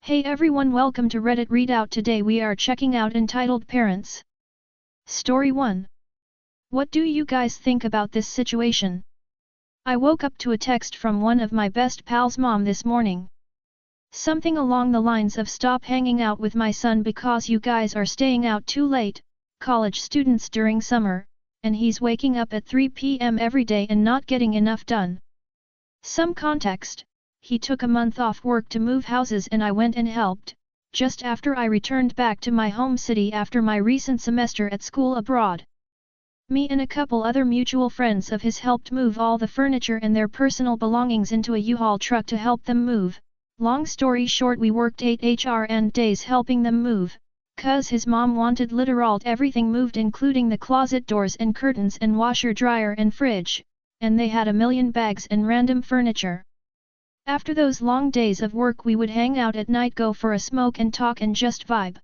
Hey everyone, welcome to Reddit Readout. Today we are checking out Entitled Parents. Story 1. What do you guys think about this situation? I woke up to a text from one of my best pal's mom this morning. Something along the lines of stop hanging out with my son because you guys are staying out too late, college students during summer, and he's waking up at 3 p.m. every day and not getting enough done. Some context. He took a month off work to move houses and I went and helped, just after I returned back to my home city after my recent semester at school abroad. Me and a couple other mutual friends of his helped move all the furniture and their personal belongings into a U-Haul truck to help them move. Long story short, we worked 8 HRN days helping them move, cause his mom wanted literally everything moved including the closet doors and curtains and washer dryer and fridge, and they had a million bags and random furniture. After those long days of work we would hang out at night, go for a smoke and talk and just vibe.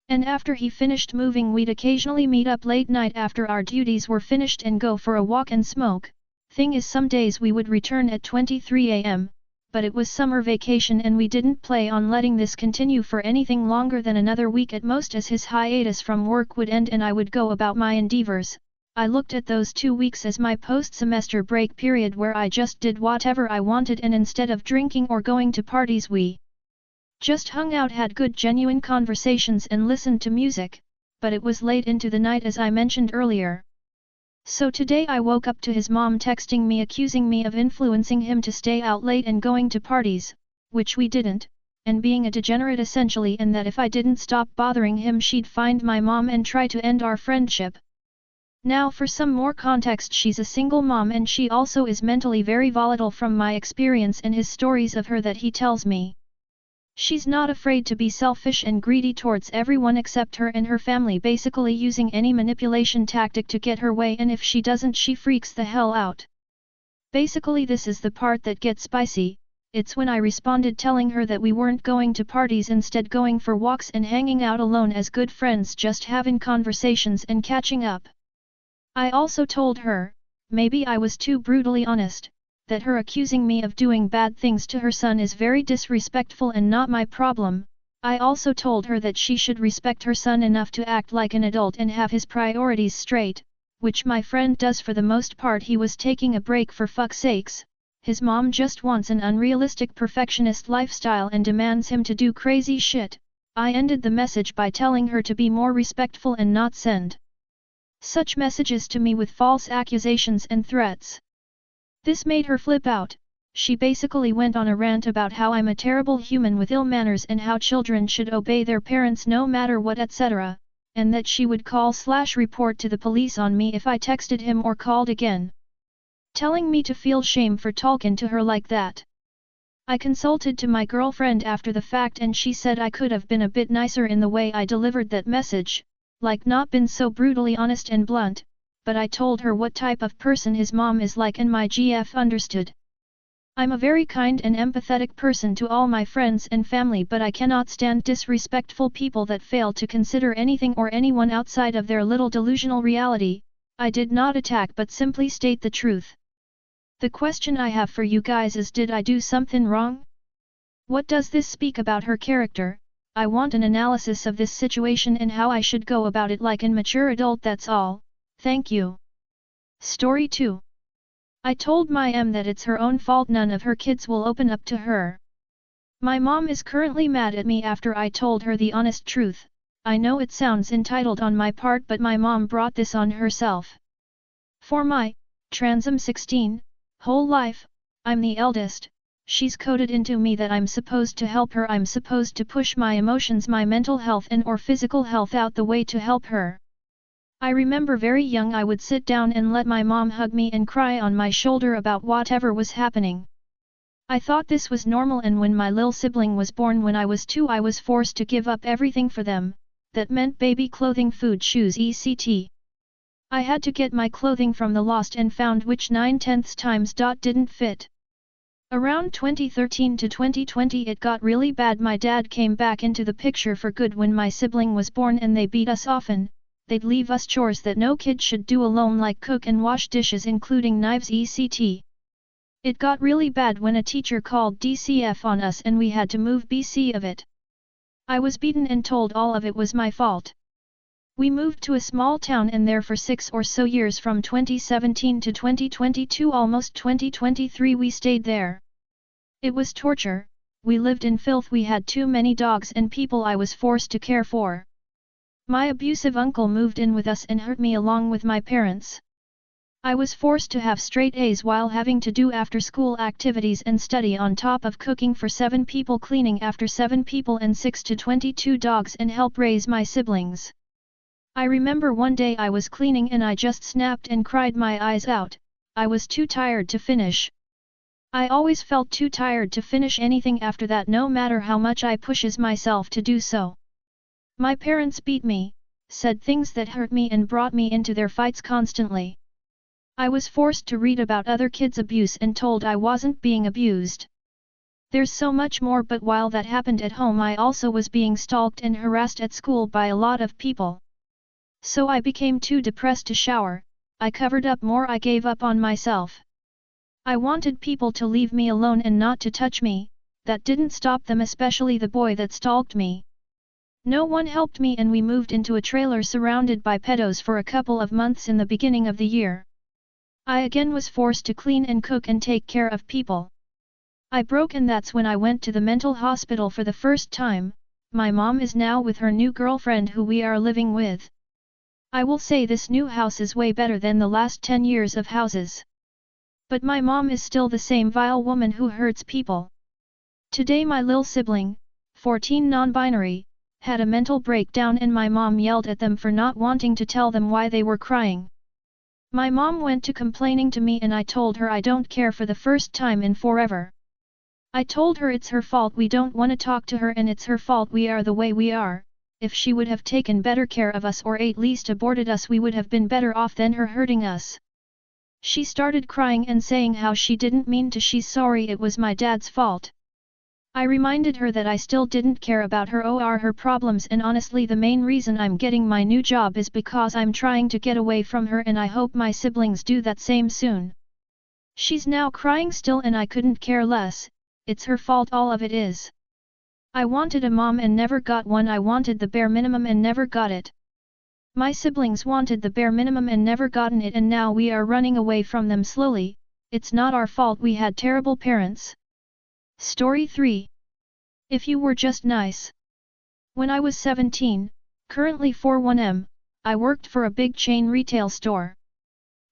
And after he finished moving we'd occasionally meet up late night after our duties were finished and go for a walk and smoke. Thing is, some days we would return at 23 am, but it was summer vacation and we didn't plan on letting this continue for anything longer than another week at most, as his hiatus from work would end and I would go about my endeavors. I looked at those 2 weeks as my post-semester break period where I just did whatever I wanted, and instead of drinking or going to parties we just hung out, had good genuine conversations and listened to music, but it was late into the night as I mentioned earlier. So today I woke up to his mom texting me accusing me of influencing him to stay out late and going to parties, which we didn't, and being a degenerate essentially, and that if I didn't stop bothering him she'd find my mom and try to end our friendship. Now for some more context, she's a single mom and she also is mentally very volatile from my experience and his stories of her that he tells me. She's not afraid to be selfish and greedy towards everyone except her and her family, basically using any manipulation tactic to get her way, and if she doesn't she freaks the hell out. Basically this is the part that gets spicy. It's when I responded telling her that we weren't going to parties, instead going for walks and hanging out alone as good friends, just having conversations and catching up. I also told her, maybe I was too brutally honest, that her accusing me of doing bad things to her son is very disrespectful and not my problem. I also told her that she should respect her son enough to act like an adult and have his priorities straight, which my friend does for the most part. He was taking a break, for fuck's sakes. His mom just wants an unrealistic perfectionist lifestyle and demands him to do crazy shit. I ended the message by telling her to be more respectful and not send such messages to me with false accusations and threats. This made her flip out. She basically went on a rant about how I'm a terrible human with ill manners and how children should obey their parents no matter what, etc., and that she would call/report to the police on me if I texted him or called again. Telling me to feel shame for talking to her like that. I consulted to my girlfriend after the fact and she said I could have been a bit nicer in the way I delivered that message, like not been so brutally honest and blunt, but I told her what type of person his mom is like and my GF understood. I'm a very kind and empathetic person to all my friends and family, but I cannot stand disrespectful people that fail to consider anything or anyone outside of their little delusional reality. I did not attack but simply state the truth. The question I have for you guys is, did I do something wrong? What does this speak about her character? I want an analysis of this situation and how I should go about it like an mature adult, that's all. Thank you. Story 2. I told my M that it's her own fault, none of her kids will open up to her. My mom is currently mad at me after I told her the honest truth. I know it sounds entitled on my part, but my mom brought this on herself. For my transum 16 whole life, I'm the eldest. She's coded into me that I'm supposed to help her, I'm supposed to push my emotions, my mental health and or physical health out the way to help her. I remember very young I would sit down and let my mom hug me and cry on my shoulder about whatever was happening. I thought this was normal, and when my lil sibling was born when I was 2 I was forced to give up everything for them. That meant baby clothing, food, shoes, etc. I had to get my clothing from the lost and found, which 9/10 times didn't fit. Around 2013 to 2020 it got really bad. My dad came back into the picture for good when my sibling was born and they beat us often. They'd leave us chores that no kid should do alone, like cook and wash dishes including knives, etc. It got really bad when a teacher called DCF on us and we had to move BC of it. I was beaten and told all of it was my fault. We moved to a small town and there for 6 or so years from 2017 to 2022, almost 2023 we stayed there. It was torture, we lived in filth, we had too many dogs and people I was forced to care for. My abusive uncle moved in with us and hurt me along with my parents. I was forced to have straight A's while having to do after-school activities and study on top of cooking for 7 people, cleaning after 7 people and 6 to 22 dogs and help raise my siblings. I remember one day I was cleaning and I just snapped and cried my eyes out. I was too tired to finish. I always felt too tired to finish anything after that, no matter how much I pushes myself to do so. My parents beat me, said things that hurt me and brought me into their fights constantly. I was forced to read about other kids' abuse and told I wasn't being abused. There's so much more, but while that happened at home I also was being stalked and harassed at school by a lot of people. So I became too depressed to shower, I covered up more, I gave up on myself. I wanted people to leave me alone and not to touch me. That didn't stop them, especially the boy that stalked me. No one helped me and we moved into a trailer surrounded by pedos for a couple of months in the beginning of the year. I again was forced to clean and cook and take care of people. I broke and that's when I went to the mental hospital for the first time. My mom is now with her new girlfriend who we are living with. I will say this new house is way better than the last 10 years of houses. But my mom is still the same vile woman who hurts people. Today my lil sibling, 14 non-binary, had a mental breakdown and my mom yelled at them for not wanting to tell them why they were crying. My mom went to complaining to me and I told her I don't care for the first time in forever. I told her it's her fault we don't want to talk to her and it's her fault we are the way we are. If she would have taken better care of us or at least aborted us we would have been better off than her hurting us. She started crying and saying how she didn't mean to, she's sorry, it was my dad's fault. I reminded her that I still didn't care about her or her problems and honestly the main reason I'm getting my new job is because I'm trying to get away from her and I hope my siblings do that same soon. She's now crying still and I couldn't care less, it's her fault, all of it is. I wanted a mom and never got one, I wanted the bare minimum and never got it. My siblings wanted the bare minimum and never gotten it and now we are running away from them slowly. It's not our fault, we had terrible parents. Story 3. If you were just nice. When I was 17, currently 41M, I worked for a big chain retail store.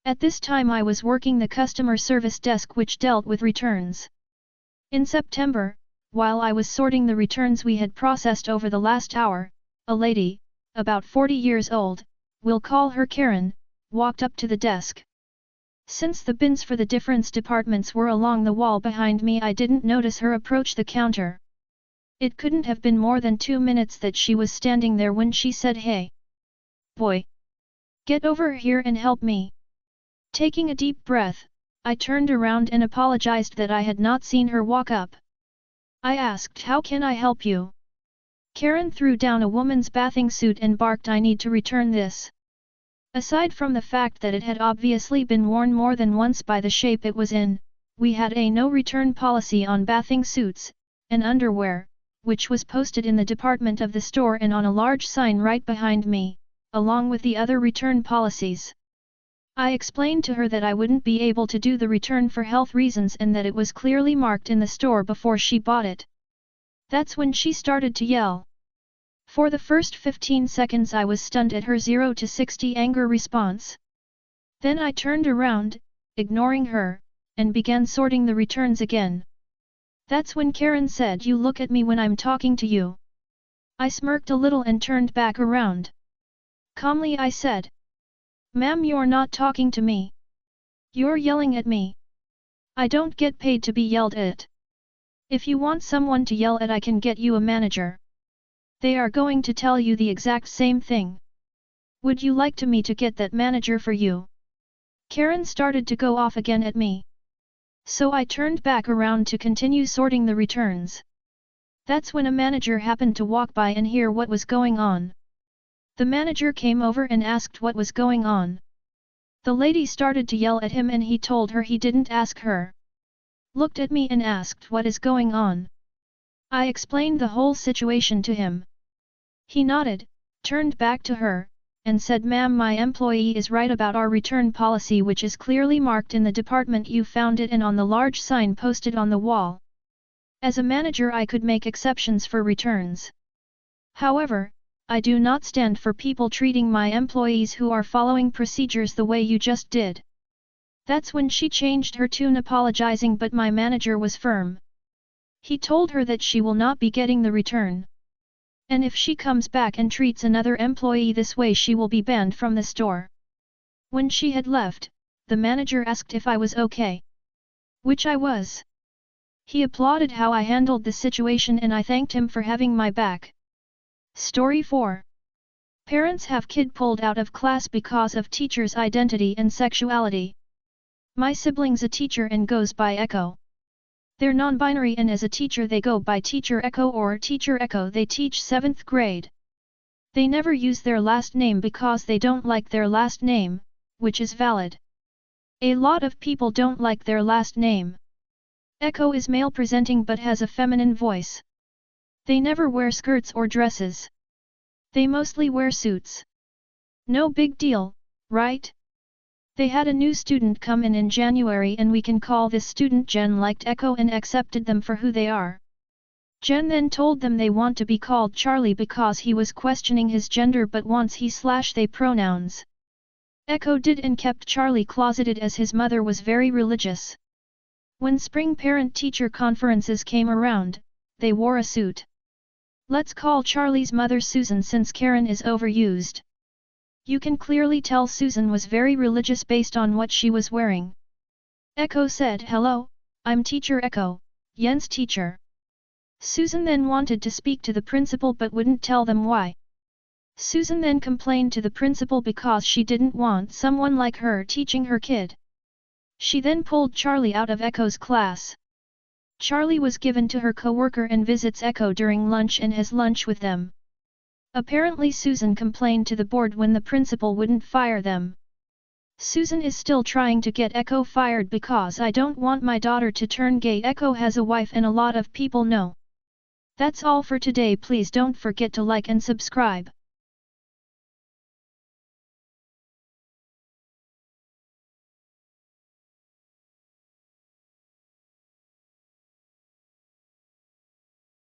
At this time I was working the customer service desk which dealt with returns. In September, while I was sorting the returns we had processed over the last hour, a lady, about 40 years old, we'll call her Karen, walked up to the desk. Since the bins for the different departments were along the wall behind me I didn't notice her approach the counter. It couldn't have been more than 2 minutes that she was standing there when she said, "Hey, boy, get over here and help me." Taking a deep breath, I turned around and apologized that I had not seen her walk up. I asked, "How can I help you?" Karen threw down a woman's bathing suit and barked, "I need to return this." Aside from the fact that it had obviously been worn more than once by the shape it was in, we had a no-return policy on bathing suits and underwear, which was posted in the department of the store and on a large sign right behind me, along with the other return policies. I explained to her that I wouldn't be able to do the return for health reasons and that it was clearly marked in the store before she bought it. That's when she started to yell. For the first 15 seconds I was stunned at her 0 to 60 anger response. Then I turned around, ignoring her, and began sorting the returns again. That's when Karen said, "You look at me when I'm talking to you." I smirked a little and turned back around. Calmly I said, "Ma'am, you're not talking to me. You're yelling at me. I don't get paid to be yelled at. If you want someone to yell at I can get you a manager. They are going to tell you the exact same thing. Would you like me to get that manager for you?" Karen started to go off again at me. So I turned back around to continue sorting the returns. That's when a manager happened to walk by and hear what was going on. The manager came over and asked what was going on. The lady started to yell at him and he told her he didn't ask her. looked at me and asked what is going on. I explained the whole situation to him. He nodded, turned back to her, and said, "Ma'am, my employee is right about our return policy, which is clearly marked in the department you found it and on the large sign posted on the wall. As a manager I could make exceptions for returns. However, I do not stand for people treating my employees who are following procedures the way you just did." That's when she changed her tune, apologizing, but my manager was firm. He told her that she will not be getting the return. And if she comes back and treats another employee this way, she will be banned from the store. When she had left, the manager asked if I was okay. Which I was. He applauded how I handled the situation and I thanked him for having my back. Story 4. Parents have kid pulled out of class because of teacher's identity and sexuality. My sibling's a teacher and goes by Echo. They're non-binary and as a teacher they go by Teacher Echo or Teacher Echo. They teach 7th grade. They never use their last name because they don't like their last name, which is valid. A lot of people don't like their last name. Echo is male presenting but has a feminine voice. They never wear skirts or dresses. They mostly wear suits. No big deal, right? They had a new student come in January and we can call this student Jen. Liked Echo and accepted them for who they are. Jen then told them they want to be called Charlie because he was questioning his gender but wants he/they pronouns. Echo did and kept Charlie closeted as his mother was very religious. When spring parent-teacher conferences came around, they wore a suit. Let's call Charlie's mother Susan since Karen is overused. You can clearly tell Susan was very religious based on what she was wearing. Echo said, "Hello, I'm Teacher Echo, Yen's teacher." Susan then wanted to speak to the principal but wouldn't tell them why. Susan then complained to the principal because she didn't want someone like her teaching her kid. She then pulled Charlie out of Echo's class. Charlie was given to her coworker and visits Echo during lunch and has lunch with them. Apparently Susan complained to the board when the principal wouldn't fire them. Susan is still trying to get Echo fired because I don't want my daughter to turn gay. Echo has a wife and a lot of people know. That's all for today. Please don't forget to like and subscribe.